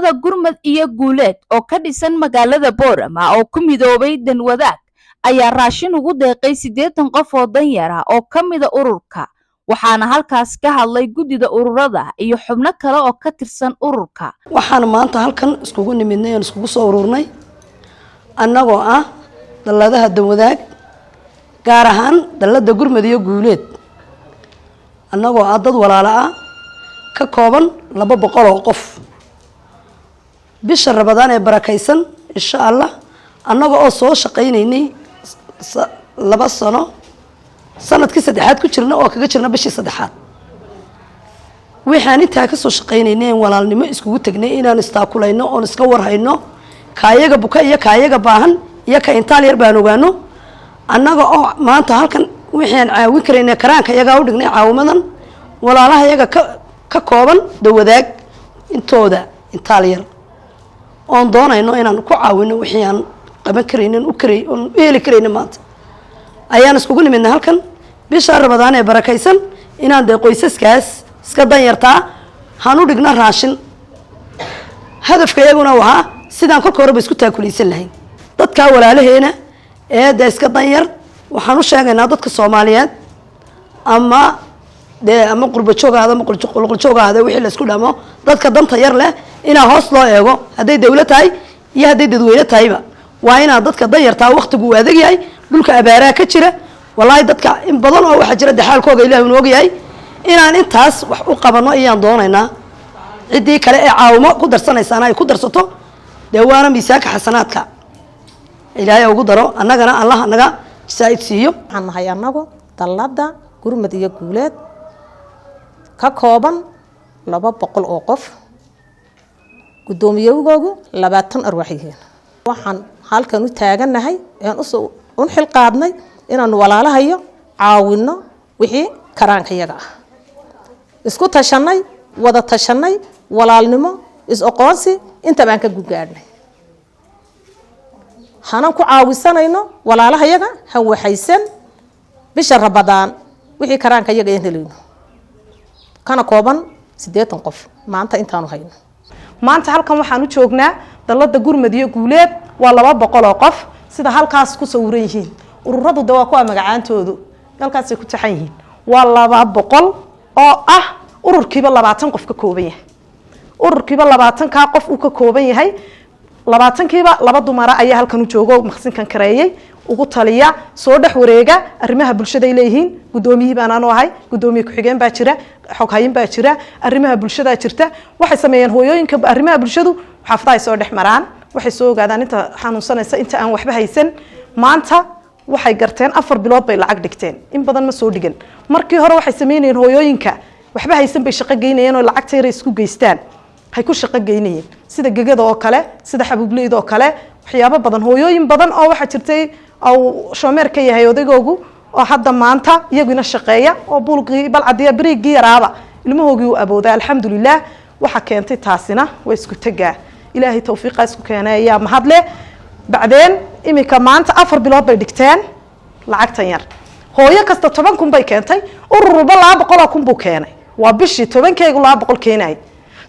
ururada gurmad iyo guuleed oo ka dhisan magaalada Boorama oo ku midoobay dan wadaag ayaa raashin ugu deeqay 80 qof oo danyar ah oo ka mid ah ururka, waxaana halkaas ka hadlay gudida ururada iyo xubno kale oo ka tirsan ururka. waxaan maanta halkan iskugu nimidnay oo iskugu soo ururnay annagoo ah dalladaha dan wadaag gaar ahaan dallada gurmad iyo guuleed, annagoo ah dad walaalo ah ka kooban 200 oo qof. bisha Ramadaan ee barakaysan insha Allah annaga oo soo shaqaynaynay 2 sano sanadkii saddexaad ku jirna oo kaga jirna bishii saddexaad. waxaan intaa ka soo shaqaynaynay walaalnimo iskugu tagnay inaan istaakulayno oo iska warhayno kaayaga buka iyo kaayaga baahan iyo ka intaal yar baan ogaano. annaga oo maanta halkan waxaan caawin karaynaa karaanka iyaga u dhignay caawimadan walaalaha iyaga ka kooban dawadaag intooda intaal yar oon doonayno inaan ku caawino wixii aan qaban karaynin u heli karaynin maanta ayaan iskugu nimidnay halkan bisha Ramadaan ee barakaysan inaan de qoysaskaas iska danyartaa han u dhigna raashin. hadafka iyaguna waa sidaan kolka horeba isku taakulaysan lahayn dadka walaalaheena ee de iska danyar. waxaan u sheegaynaa dadka Soomaaliyeed ama qurba joogaada ama qulqul joogaada wixii la isku dhamo dadka danta yar leh inaa hoos loo eego haday dawlad tahay iyo haday dadweyne tahayba waa inaa dadka danyartaa waqtigu u adag yahay dhulka abaaraha ka jira wallahi dadka in badan oo waxa jira daxaalkooga Ilaahay uu og yahay inaan intaas wax u qabano ayaan doonaynaa. cidii kale ee caawimo ku darsanaysaana ay ku darsato deewaana miisaanka xasanaadka Ilaahay ugu daro annagana Allah naga saa'id siiyo. waxaan nahay annagu dallada gurmad iyo guuleed ka kooban 200 oo qof gudoomiyowgoogu 20 arwaxiyeen. waxaan halkan u taaganahay aan u xil qaadnay inaan walaalahayo caawino wixii karaankayaga ah, isku tashanay wada tashanay walaalnimo is aqoonsi inta baan ka gugaadnay. hanan ku caawisanayno walaalahayaga han waxaysan bisha Ramadaan wixii karaankayaga aan helayno kana kooban 80 qof maanta intaanu hayno. maanta halkan waxaan u joognaa dallada gurmad iyo guuleed waa 200 oo qof sida halkaas ku sawiran yihiin. ururadu waa kuwa magacaantoodu halkaas ay ku taxan yihiin waa 200 oo ah ururkiiba 20 qof ka kooban yahay. ururkiiba 20 ka qof uu ka kooban yahay 20 kiiba 2 dumar ayaa halkan u joogo maqsinkan kareeyay ugu taliya soo dhex wareega arrimaha bulshada ay leeyihiin. gudoomiye baan aanu ahay, gudoomiye ku xigeen baa jira, xog hayin baa jira, arrimaha bulshada jirta. waxay sameeyeen hooyooyinka arrimaha bulshadu xaafadaha soo dhex maraan, waxay soo ogaadaan inta xanuunsanaysa inta aan waxba haysan. maanta waxay garteen 4 bilood bay lacag dhigteen, in badan ma soo dhigan. markii hore waxay sameeyeen hooyooyinka waxba haysan bay shaqo geynayeen oo lacagta yar isku geystaan hay ku shaqo geynayeen sida gagada oo kale, sida xabuubleyda oo kale, waxyaabo badan. hooyooyin badan oo waxa jirtay oo shoomeer ka yahay odagoogu oo hadda maanta iyaguna shaqeeya oo bulqii balcadiya bariigii yaraaba ilmahoogii u abooday. alxamdulillah waxa keentay taasina way isku tagaa Ilaahay tawfiiqa isku keenay ayaa mahad leh. bacdeen imika maanta 4 bilood bay dhigteen lacagtan yar. hooyo kasta 10 kun bay keentay, ururba 200 kun buu keenay. waa bishii 10keegu 200 keenay.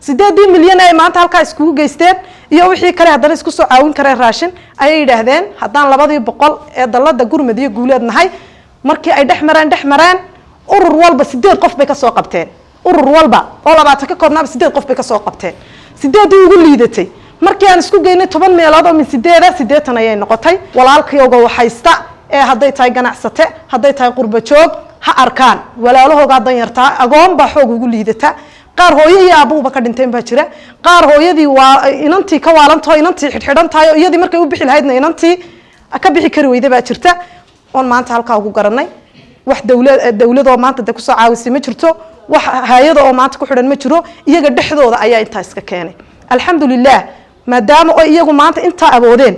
8 milyan ay maanta halka iskugu geysteen iyo wixii kale haddana isku soo caawin kareen raashin ayay yiraahdeen haddaan 200 ee dallada gurmad iyo guuleed nahay. markii ay dhex mareen urur walba 8 qof bay ka soo qabteen. urur walba oo 20 ka koobnaaba 8 qof bay ka soo qabteen. 8 ugu liidatay markii aan isku geynay 10 meelood oo min 80 ayay noqotay. walaalkayga waxaysta ee hadday tahay ganacsate hadday tahay qurba joog ha arkaan walaalahooga danyartaa agoon baa xoog ugu liidata. qaar hooyadii aabuba ka dhinteen baa jira, qaar hooyadii waa inantii ka waalanto inantii xidhan tahay oo iyadii markay u bixi lahaydna inantii ka bixi kari weyday baa jirta. oon maanta halka ugu garanay wax dawlad oo maanta ku soo caawisay ma jirto, wax hay'ado oo maanta ku xidhan ma jiro, iyaga dhexdooda ayaa inta iska keenay. alxamdulillah maadaama oo iyagu maanta inta awoodeen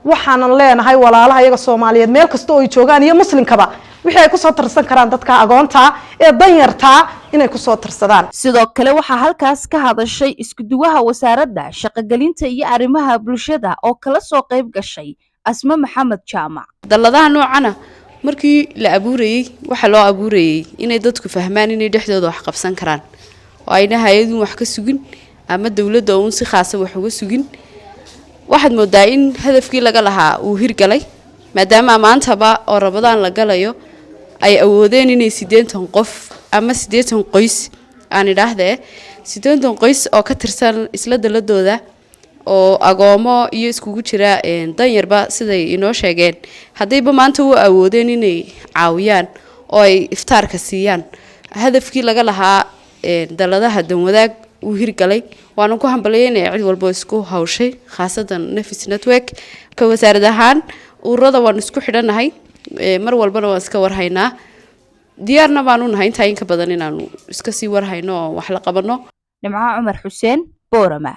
waxaanan leenahay walaalaha iyaga Soomaaliyeed meel kasta oo ay joogaan iyo muslimkaba wixii ay ku soo tarsan karaan dadka agoonta ee danyarta inay ku soo tarsadaan. sidoo kale waxa halkaas ka hadashay isku duwaha wasaaradda shaqo-gelinta iyo arrimaha bulshada oo kala soo qayb gashay Asma Maxamed Jaamac. dalladaha noocana markii la abuurayay waxa loo abuurayay inay dadku fahmaan inay dhexdooda wax qabsan karaan oo ayna hay'adu wax ka sugin ama dawladda uun si khaas ah wax uga sugin waxaad moodaa in hadafkii laga lahaa uu hirgalay maadaama maantaba oo Ramadaan la galayo ay awoodeen inay 80 qof ama 80 qoys aan idhaahdee 80 qoys oo ka tirsan isla daladooda oo agoomo iyo iskugu jira danyarba siday inoo sheegeen hadayba maanta u awoodeen inay caawiyaan oo ay iftaarka siiyaan hadafkii laga lahaa daladaha danwadaag uu hirgalay waana ku hambalyeynaa cid walba isku hawshay khaasadan Nafis Network ka wasaaradda ahaan ururada waan isku xidhanahay mar walbana waan iska warhaynaa diyaarna baanu nahay inta in ka badan inaanu iska sii warhayno wax la qabano Nimca Umar Xuseen Boorama